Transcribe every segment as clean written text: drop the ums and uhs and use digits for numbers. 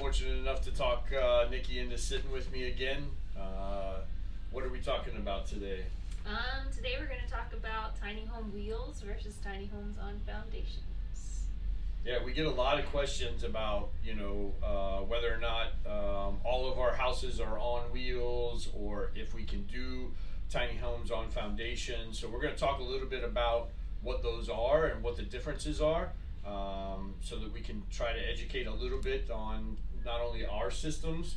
fortunate enough to talk Nikki into sitting with me again. What are we talking about today? Today we're going to talk about tiny home wheels versus tiny homes on foundations. Yeah, we get a lot of questions about, whether or not all of our houses are on wheels or if we can do tiny homes on foundations. So we're going to talk a little bit about what those are and what the differences are, so that we can try to educate a little bit on not only our systems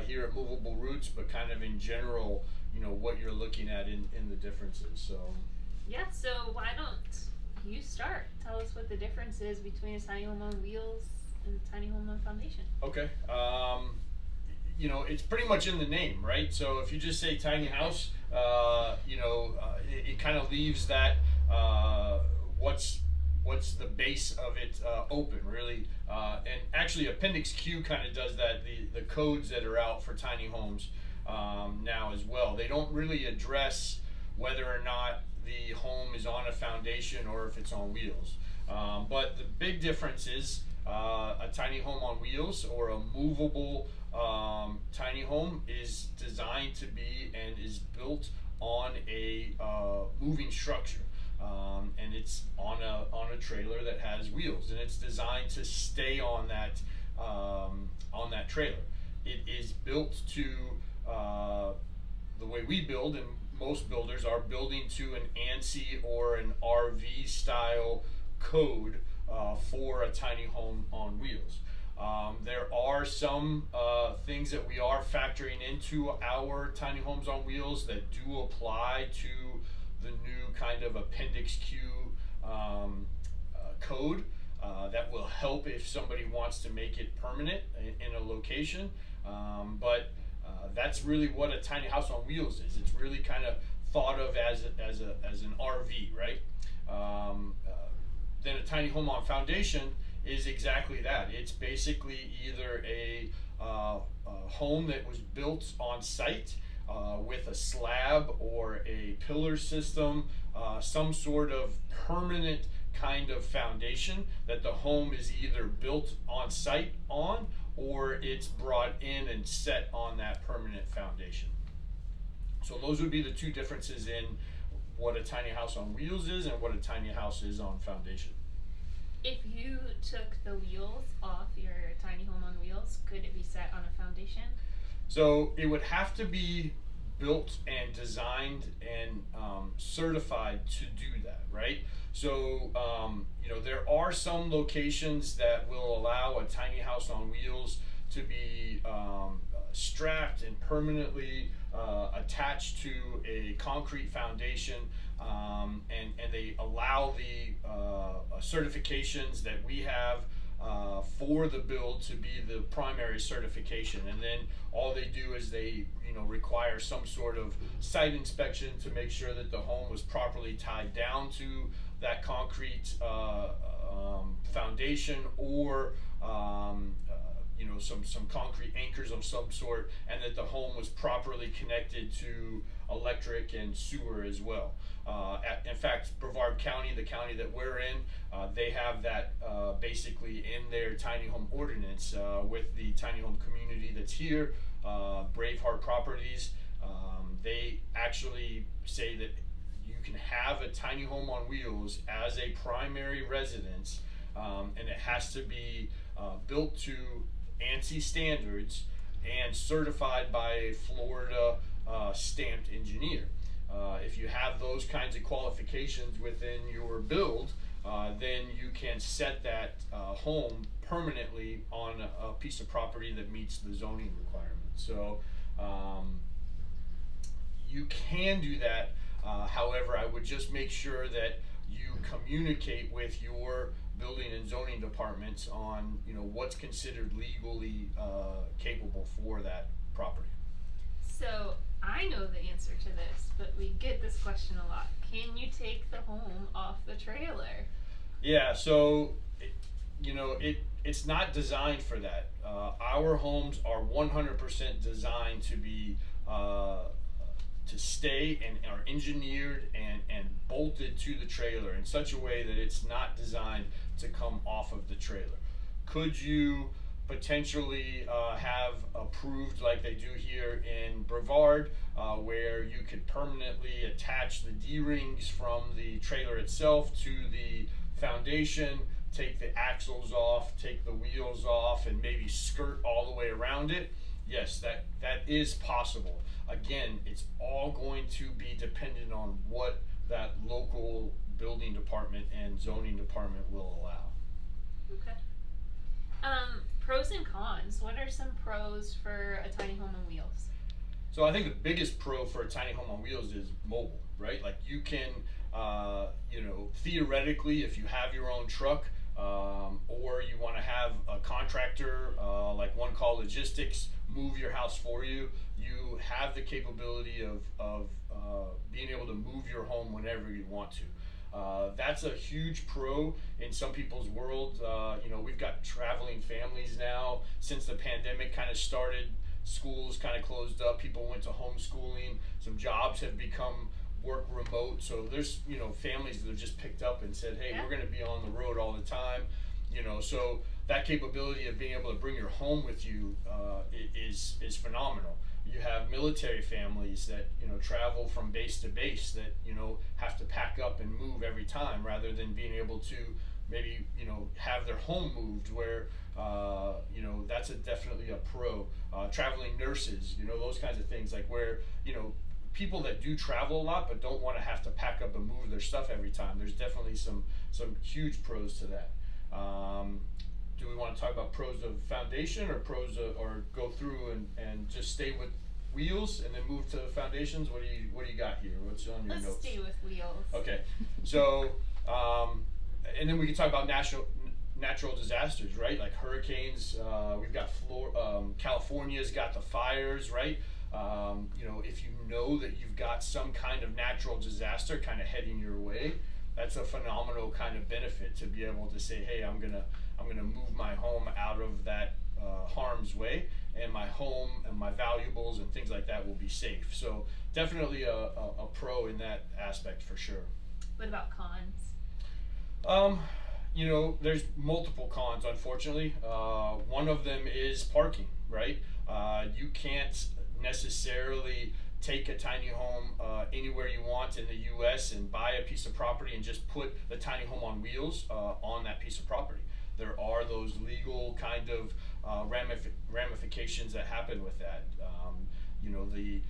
here at Movable Roots, but kind of in general, what you're looking at in the differences. So Yeah, so why don't you start? Tell us what the difference is between a tiny home on wheels and a tiny home on foundation. okay, it's pretty much in the name, right? So if you just say tiny house, it kind of leaves that what's the base of it open, really. And actually, Appendix Q kind of does that. The codes that are out for tiny homes now as well. They don't really address whether or not the home is on a foundation or if it's on wheels. But the big difference is a tiny home on wheels or a movable tiny home is designed to be and is built on a moving structure. And it's on a trailer that has wheels, and it's designed to stay on that trailer. It is built to the way we build, and most builders are building to an ANSI or an RV style code for a tiny home on wheels. There are some things that we are factoring into our tiny homes on wheels that do apply to the new kind of Appendix Q code that will help if somebody wants to make it permanent in a location. But that's really what a tiny house on wheels is. It's really kind of thought of as an RV, right? Then a tiny home on foundation is exactly that. It's basically either a home that was built on site with a slab or a pillar system, some sort of permanent kind of foundation that the home is either built on site on or it's brought in and set on that permanent foundation. So those would be the two differences in what a tiny house on wheels is and what a tiny house is on foundation. If you took the wheels off your tiny home on wheels, could it be set on a foundation? So it would have to be built and designed and certified to do that, right? So there are some locations that will allow a tiny house on wheels to be strapped and permanently attached to a concrete foundation, and they allow the certifications that we have for the build to be the primary certification, and then all they do is they require some sort of site inspection to make sure that the home was properly tied down to that concrete foundation, or some concrete anchors of some sort, and that the home was properly connected to electric and sewer as well. In fact, Brevard County, the county that we're in, they have that basically in their tiny home ordinance with the tiny home community that's here, Braveheart Properties. They actually say that you can have a tiny home on wheels as a primary residence, and it has to be built to ANSI standards and certified by a Florida stamped engineer. If you have those kinds of qualifications within your build, then you can set that home permanently on a piece of property that meets the zoning requirements. So you can do that. However, I would just make sure that you communicate with your building and zoning departments on what's considered legally capable for that property. So I know the answer to this, but we get this question a lot. Can you take the home off the trailer? Yeah, so it's not designed for that. Our homes are 100% designed to be to stay and are engineered and bolted to the trailer in such a way that it's not designed to come off of the trailer. Could you potentially have approved like they do here in Brevard, where you could permanently attach the D-rings from the trailer itself to the foundation, take the axles off, take the wheels off, and maybe skirt all the way around it. Yes, that is possible. Again, it's all going to be dependent on what that local building department and zoning department will allow. Okay. Pros and cons. What are some pros for a tiny home on wheels? So I think the biggest pro for a tiny home on wheels is mobile, right? Like you can, theoretically, if you have your own truck, or you want to have a contractor, like One Call Logistics, move your house for you, you have the capability of being able to move your home whenever you want to. That's a huge pro in some people's world. We've got traveling families now. Since the pandemic kind of started, schools kind of closed up. People went to homeschooling. Some jobs have become work remote. So there's, families that have just picked up and said, hey, we're going to be on the road all the time. So that capability of being able to bring your home with you is phenomenal. You have military families that travel from base to base that have to pack up and move every time, rather than being able to maybe have their home moved, where that's definitely a pro. Traveling nurses, those kinds of things, like where people that do travel a lot but don't want to have to pack up and move their stuff every time. There's definitely some huge pros to that. Do we want to talk about pros of foundation, or or go through and just stay with wheels and then move to foundations? What do you got here? What's on your notes? Let's stay with wheels. Okay, so and then we can talk about natural disasters, right? Like hurricanes. We've got California's got the fires, right? If you know that you've got some kind of natural disaster kind of heading your way, that's a phenomenal kind of benefit to be able to say, hey, I'm gonna move my home out of that harm's way, and my home and my valuables and things like that will be safe. So definitely a pro in that aspect for sure. What about cons? There's multiple cons, unfortunately. One of them is parking, right? You can't necessarily take a tiny home anywhere you want in the U.S. and buy a piece of property and just put the tiny home on wheels on that piece of property. There are those legal kind of ramifications that happen with that. The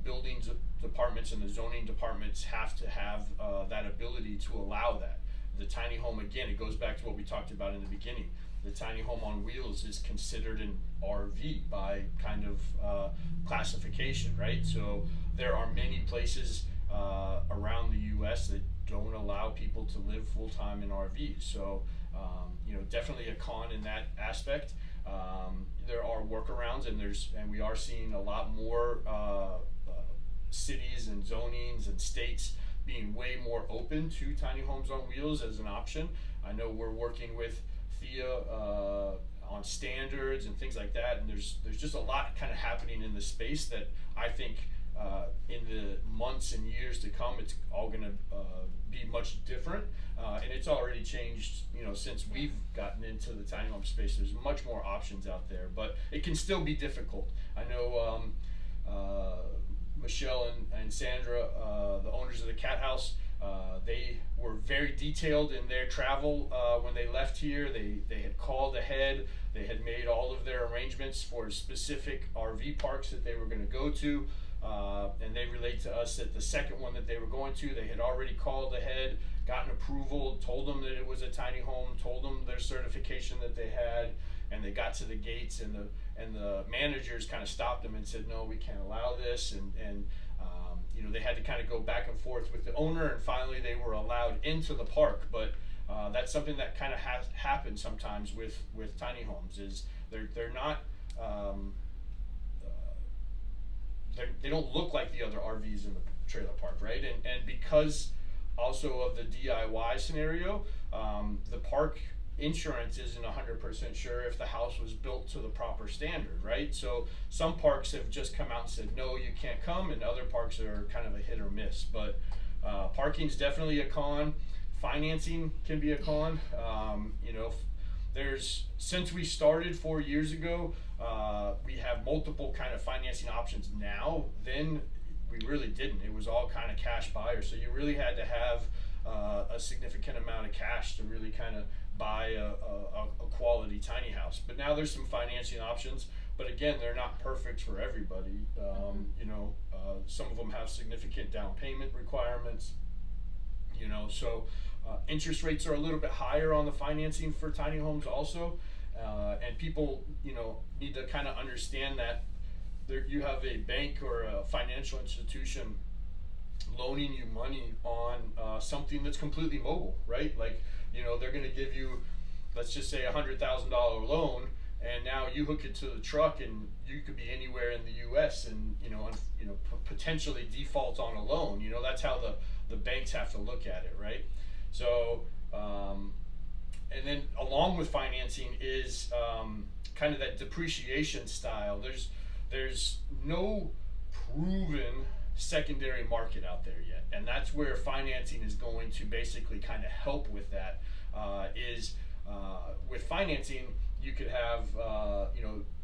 buildings departments and the zoning departments have to have that ability to allow that. The tiny home, again, it goes back to what we talked about in the beginning. The tiny home on wheels is considered an RV by kind of classification, right? So there are many places around the U.S. that don't allow people to live full-time in RVs. So, definitely a con in that aspect. There are workarounds, and we are seeing a lot more cities and zonings and states being way more open to tiny homes on wheels as an option. I know we're working with Thea on standards and things like that, and there's just a lot kind of happening in the space that I think in the months and years to come, it's all going to be much different, and it's already changed. Since we've gotten into the tiny home space, there's much more options out there, but it can still be difficult. I know Michelle and Sandra, the owners of the Cat House, they were very detailed in their travel when they left here. They had called ahead. They had made all of their arrangements for specific RV parks that they were going to go to, and they relayed to us that the second one that they were going to, they had already called ahead, gotten approval, told them that it was a tiny home, told them their certification that they had, and they got to the gates, and the managers kind of stopped them and said, no, we can't allow this, and they had to kind of go back and forth with the owner, and finally they were allowed into the park. But that's something that kind of has happened sometimes with tiny homes, is they're not they don't look like the other RVs in the trailer park, right? And because also of the DIY scenario, the park insurance isn't 100% sure if the house was built to the proper standard, right? So some parks have just come out and said, no, you can't come, and other parks are kind of a hit or miss. But parking's definitely a con. Financing can be a con. since we started 4 years ago, we have multiple kind of financing options now. Then we really didn't. It was all kind of cash buyers. So you really had to have a significant amount of cash to really kind of buy a quality tiny house. But now there's some financing options. But again, they're not perfect for everybody. Some of them have significant down payment requirements. So interest rates are a little bit higher on the financing for tiny homes also. And people, need to kind of understand that you have a bank or a financial institution loaning you money on something that's completely mobile, right? Like, they're going to give you, let's just say, $100,000 loan, and now you hook it to the truck, and you could be anywhere in the U.S. and potentially default on a loan. That's how the banks have to look at it, right? So, and then along with financing is kind of that depreciation style. There's no proven secondary market out there yet, and that's where financing is going to basically kind of help with that. With financing, you could have,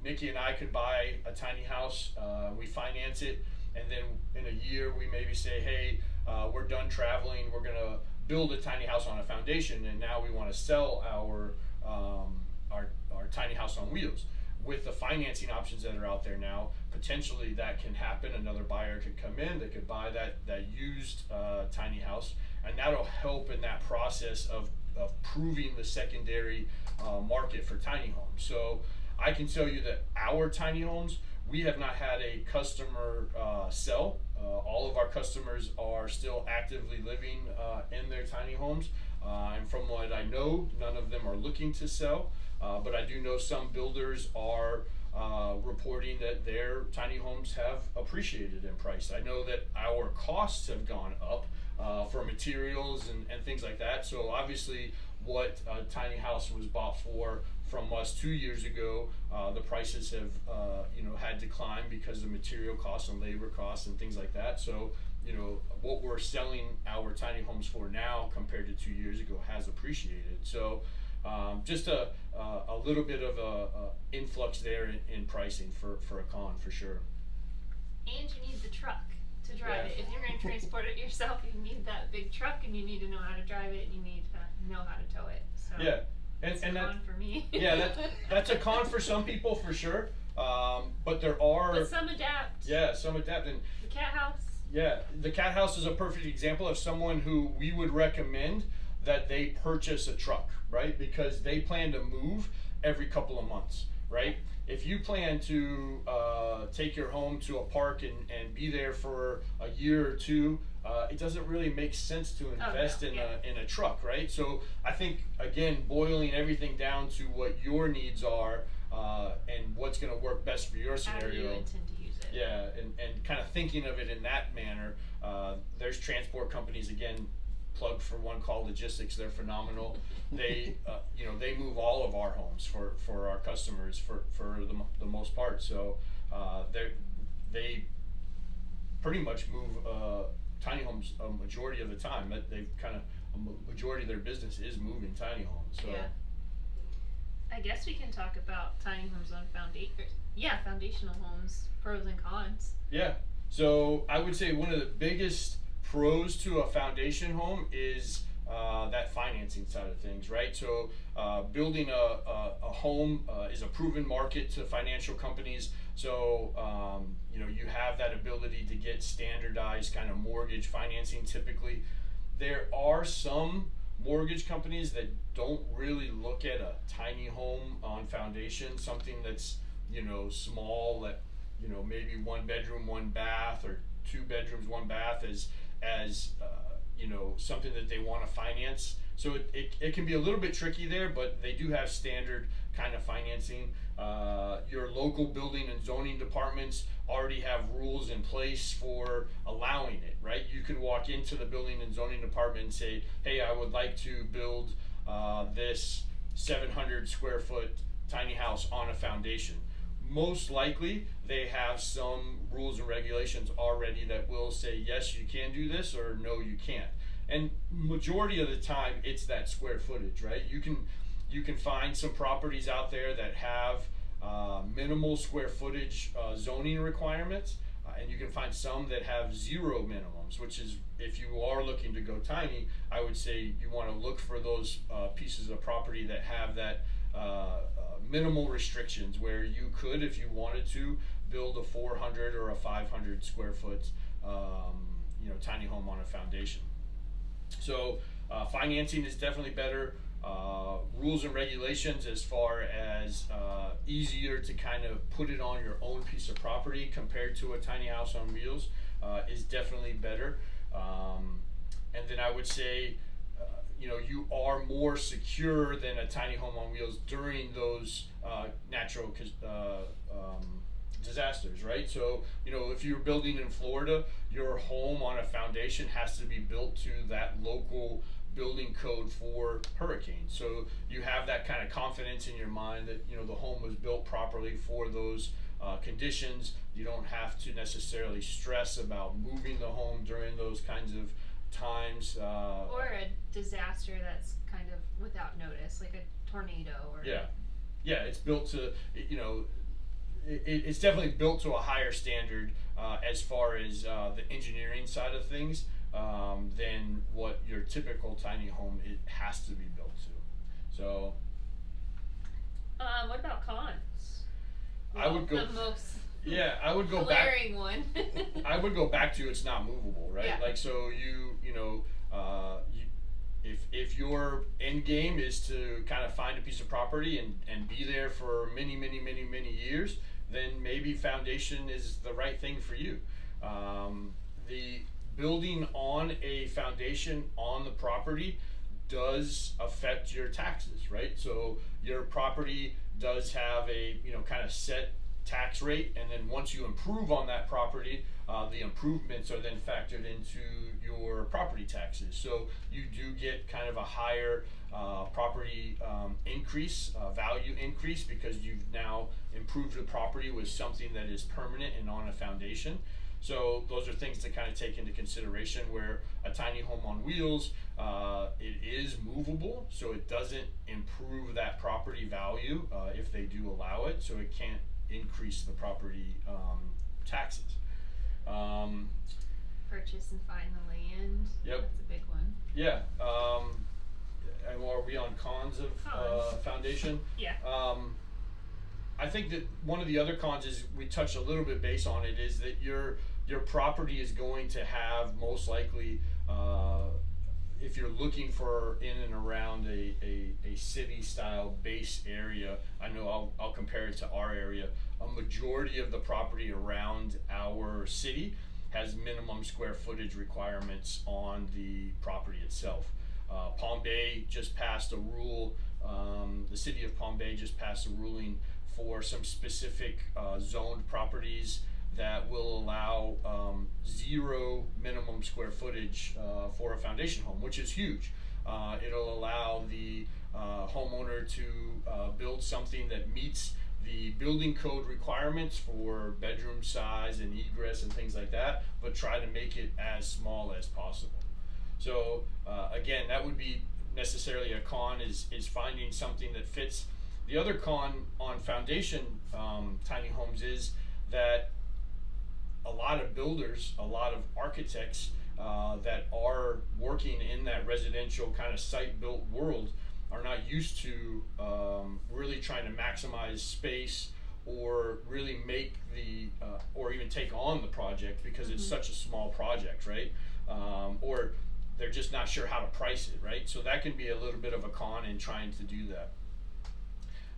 Nikki and I could buy a tiny house, we finance it, and then in a year we maybe say, hey, we're done traveling, we're gonna build a tiny house on a foundation, and now we want to sell our tiny house on wheels. With the financing options that are out there now, potentially that can happen. Another buyer could come in, they could buy that used tiny house, and that'll help in that process of proving the secondary market for tiny homes. So I can tell you that our tiny homes, we have not had a customer sell. All of our customers are still actively living in their tiny homes. And from what I know, none of them are looking to sell. But I do know some builders are reporting that their tiny homes have appreciated in price. I know that our costs have gone up for materials and things like that. So obviously what a tiny house was bought for from us 2 years ago, the prices have had declined because of material costs and labor costs and things like that. So what we're selling our tiny homes for now compared to 2 years ago has appreciated. So just a little bit of a influx there in pricing for a con, for sure. And you need the truck to drive it. If you're going to transport it yourself, you need that big truck, and you need to know how to drive it, and you need to know how to tow it. So yeah, that's a con for me. Yeah, that's a con for some people, for sure. But there are. But some adapt. Yeah, some adapt. And the cat house. Yeah, the cat house is a perfect example of someone who we would recommend that they purchase a truck, right? Because they plan to move every couple of months, right? If you plan to take your home to a park and be there for a year or two, it doesn't really make sense to invest in a truck, right? So I think, again, boiling everything down to what your needs are and what's going to work best for your scenario. How do you intend to use it? Yeah, and kind of thinking of it in that manner. There's transport companies, again, plug for one called Logistics. They're phenomenal. They they move all of our homes for our customers for the most part. So they pretty much move tiny homes a majority of the time. That they've kind of a majority of their business is moving tiny homes. So yeah. I guess we can talk about tiny homes on foundational homes, pros and cons. Yeah. So I would say one of the biggest pros to a foundation home is that financing side of things, right? So building a home is a proven market to financial companies. So you have that ability to get standardized kind of mortgage financing. Typically, there are some mortgage companies that don't really look at a tiny home on foundation, something that's small, that maybe 1 bedroom, 1 bath, or 2 bedrooms, 1 bath as something that they want to finance. So it can be a little bit tricky there, but they do have standard kind of financing. Your local building and zoning departments already have rules in place for allowing it, right? You can walk into the building and zoning department and say, hey, I would like to build this 700 square foot tiny house on a foundation. Most likely they have some rules and regulations already that will say, yes, you can do this, or no, you can't. And majority of the time it's that square footage, right? you can find some properties out there that have minimal square footage zoning requirements, and you can find some that have zero minimums, which is, if you are looking to go tiny, I would say you want to look for those pieces of property that have that minimal restrictions, where you could, if you wanted to, build a 400 or a 500 square foot tiny home on a foundation. So financing is definitely better. Rules and regulations, as far as easier to kind of put it on your own piece of property compared to a tiny house on wheels, is definitely better. And then I would say, you are more secure than a tiny home on wheels during those natural disasters, right? So, if you're building in Florida, your home on a foundation has to be built to that local building code for hurricanes. So you have that kind of confidence in your mind that, the home was built properly for those conditions. You don't have to necessarily stress about moving the home during those kinds of times. Or a disaster that's kind of without notice, like a tornado or... Yeah, it's built to, it's definitely built to a higher standard as far as the engineering side of things than what your typical tiny home it has to be built to. So, what about cons? I would go. The most I would go back. glaring one. I would go back to it's not movable, right? Yeah. Like, so if your end game is to kind of find a piece of property and be there for many years, then maybe foundation is the right thing for you. The building on a foundation on the property does affect your taxes, right? So your property does have a kind of set tax rate, and then once you improve on that property, the improvements are then factored into your property taxes. So you do get kind of a higher property increase, value increase, because you've now improved the property with something that is permanent and on a foundation. So those are things to kind of take into consideration, where a tiny home on wheels, it is movable, so it doesn't improve that property value if they do allow it, so it can't increase the property taxes. Purchase and find the land. Yep. That's a big one. Yeah. And are we on cons of foundation? Yeah. I think that one of the other cons is, we touched a little bit base on it, is that your property is going to have, most likely, if you're looking for in and around a city style base area, I know I'll compare it to our area. A majority of the property around our city has minimum square footage requirements on the property itself. Palm Bay just passed a rule, the city of Palm Bay just passed a ruling for some specific zoned properties that will allow zero minimum square footage for a foundation home, which is huge. It'll allow the homeowner to build something that meets the building code requirements for bedroom size and egress and things like that, but try to make it as small as possible. So again, that would be necessarily a con, is finding something that fits. The other con on foundation tiny homes is that a lot of builders, a lot of architects that are working in that residential kind of site-built world are not used to really trying to maximize space, or really make the or even take on the project, because it's such a small project, right? Or they're just not sure how to price it, right? So that can be a little bit of a con in trying to do that.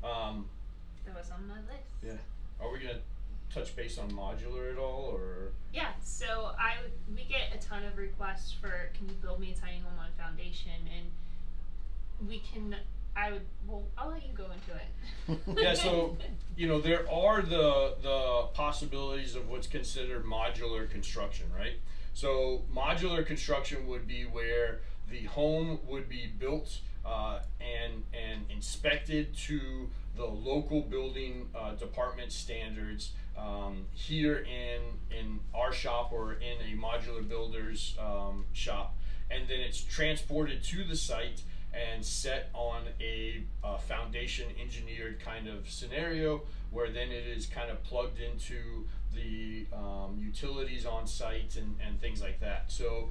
That was on my list. Yeah. Are we gonna touch base on modular at all, or? Yeah, so we get a ton of requests for, can you build me a tiny home on foundation, and I'll let you go into it. Yeah, so there are the possibilities of what's considered modular construction, right? So modular construction would be where the home would be built and inspected to the local building department standards here in our shop or in a modular builder's shop, and then it's transported to the site, and set on a foundation engineered kind of scenario, where then it is kind of plugged into the utilities on site and things like that. So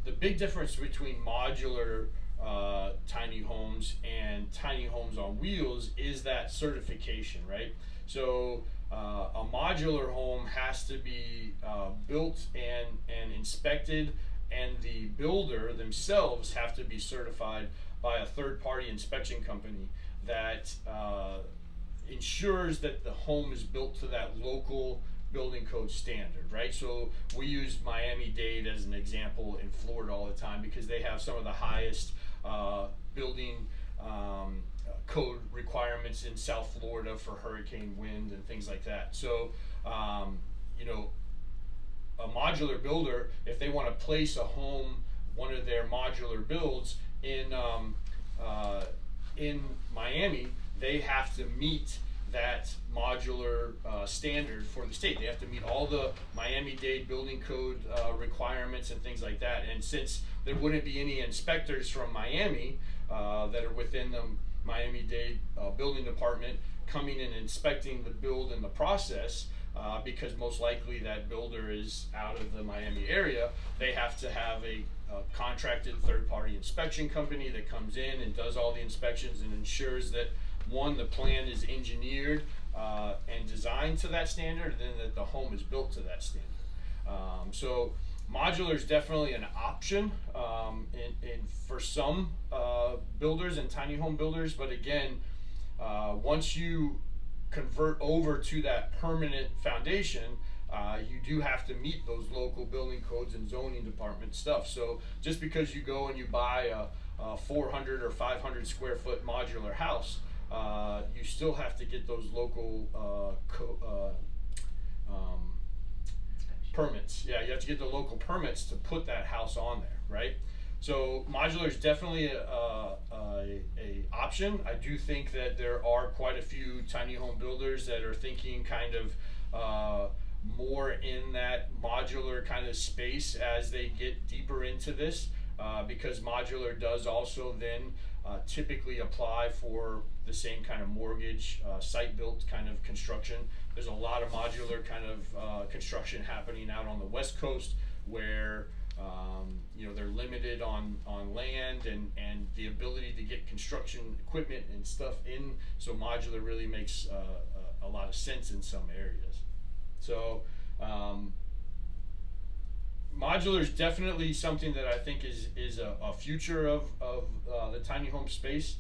the big difference between modular tiny homes and tiny homes on wheels is that certification, right? So a modular home has to be built and inspected, and the builder themselves have to be certified by a third-party inspection company that ensures that the home is built to that local building code standard, right? So we use Miami-Dade as an example in Florida all the time, because they have some of the highest building code requirements in South Florida for hurricane wind and things like that. So you know, a modular builder, if they want to place a home, one of their modular builds in Miami, they have to meet that modular standard for the state. They have to meet all the Miami-Dade building code requirements and things like that. And since there wouldn't be any inspectors from Miami that are within the Miami-Dade building department coming and inspecting the build and the process, because most likely that builder is out of the Miami area, they have to have a contracted third-party inspection company that comes in and does all the inspections and ensures that, one, the plan is engineered and designed to that standard, and then that the home is built to that standard. So modular is definitely an option in for some builders and tiny home builders, but again, once you convert over to that permanent foundation, you do have to meet those local building codes and zoning department stuff. So just because you go and you buy a 400 or 500 square foot modular house, you still have to get those local permits. Yeah, you have to get the local permits to put that house on there, right? So modular is definitely a option. I do think that there are quite a few tiny home builders that are thinking kind of more in that modular kind of space as they get deeper into this, because modular does also then typically apply for the same kind of mortgage, site-built kind of construction. There's a lot of modular kind of construction happening out on the West Coast, where you know, they're limited on land and the ability to get construction equipment and stuff in. So modular really makes a lot of sense in some areas. So modular is definitely something that I think is a future of the tiny home space,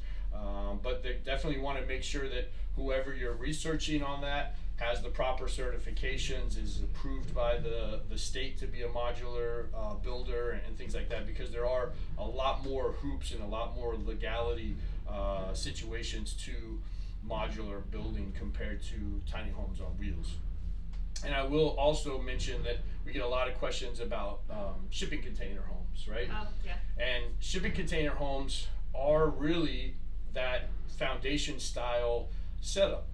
but they definitely want to make sure that whoever you're researching on that has the proper certifications, is approved by the state to be a modular builder and things like that, because there are a lot more hoops and a lot more legality situations to modular building compared to tiny homes on wheels. And I will also mention that we get a lot of questions about shipping container homes, right? Oh, yeah. And shipping container homes are really that foundation style setup.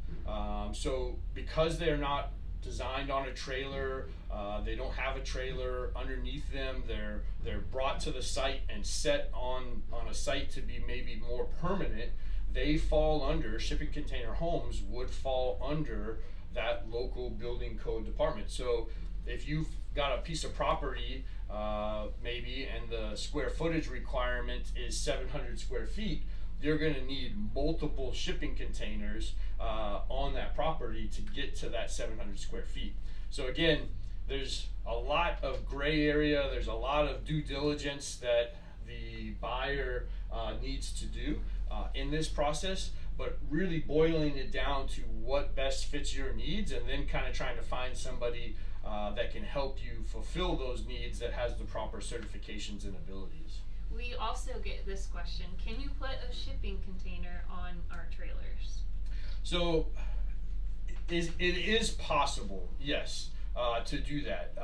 So because they're not designed on a trailer, they don't have a trailer underneath them, they're brought to the site and set on a site to be maybe more permanent. They fall under, shipping container homes would fall under that local building code department. So if you've got a piece of property maybe, and the square footage requirement is 700 square feet, you're going to need multiple shipping containers on that property to get to that 700 square feet. So again, there's a lot of gray area, there's a lot of due diligence that the buyer needs to do in this process, but really boiling it down to what best fits your needs, and then kind of trying to find somebody that can help you fulfill those needs, that has the proper certifications and abilities. We also get this question: can you put a shipping container on our trailers? So it is possible, yes, to do that.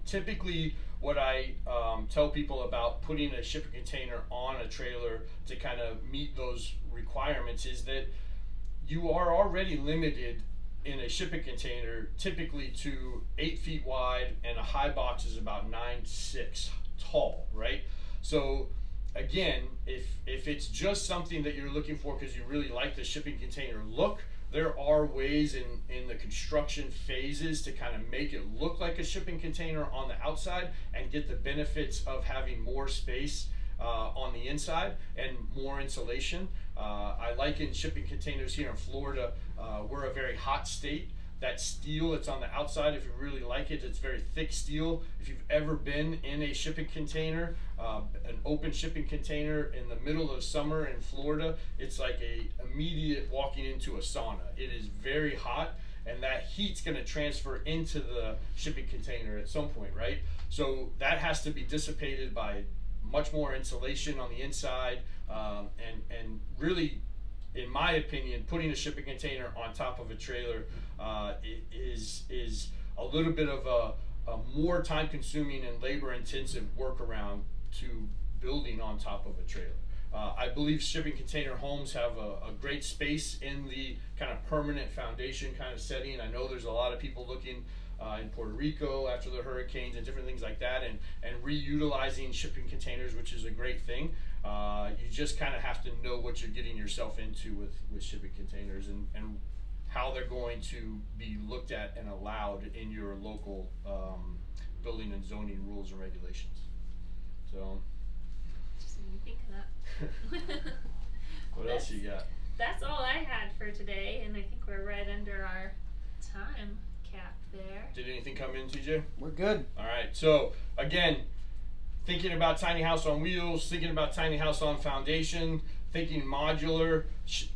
Typically, what I tell people about putting a shipping container on a trailer to kind of meet those requirements is that you are already limited in a shipping container typically to 8 feet wide, and a high box is about 9'6" tall, right? So again, if it's just something that you're looking for because you really like the shipping container look, there are ways in the construction phases to kind of make it look like a shipping container on the outside and get the benefits of having more space on the inside and more insulation. I like in shipping containers here in Florida, we're a very hot state. That steel that's on the outside, if you really like it, it's very thick steel. If you've ever been in a shipping container, an open shipping container in the middle of summer in Florida, it's like a immediate walking into a sauna. It is very hot, and that heat's going to transfer into the shipping container at some point, right? So that has to be dissipated by much more insulation on the inside, and really, in my opinion, putting a shipping container on top of a trailer is a little bit of a more time-consuming and labor-intensive workaround to building on top of a trailer. I believe shipping container homes have a great space in the kind of permanent foundation kind of setting. I know there's a lot of people looking in Puerto Rico after the hurricanes and different things like that, and reutilizing shipping containers, which is a great thing. You just kind of have to know what you're getting yourself into with shipping containers and how they're going to be looked at and allowed in your local building and zoning rules and regulations. So, just made me think of that. what else you got? That's all I had for today, and I think we're right under our time cap there. Did anything come in, TJ? We're good. All right. So again, thinking about tiny house on wheels, thinking about tiny house on foundation, thinking modular,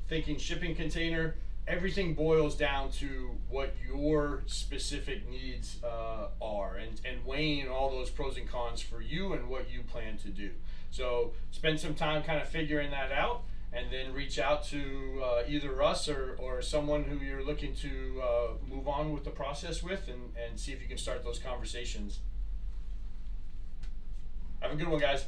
thinking shipping container. Everything boils down to what your specific needs are, and weighing all those pros and cons for you and what you plan to do. So spend some time kind of figuring that out, and then reach out to either us or someone who you're looking to move on with the process with, and see if you can start those conversations. Have a good one, guys.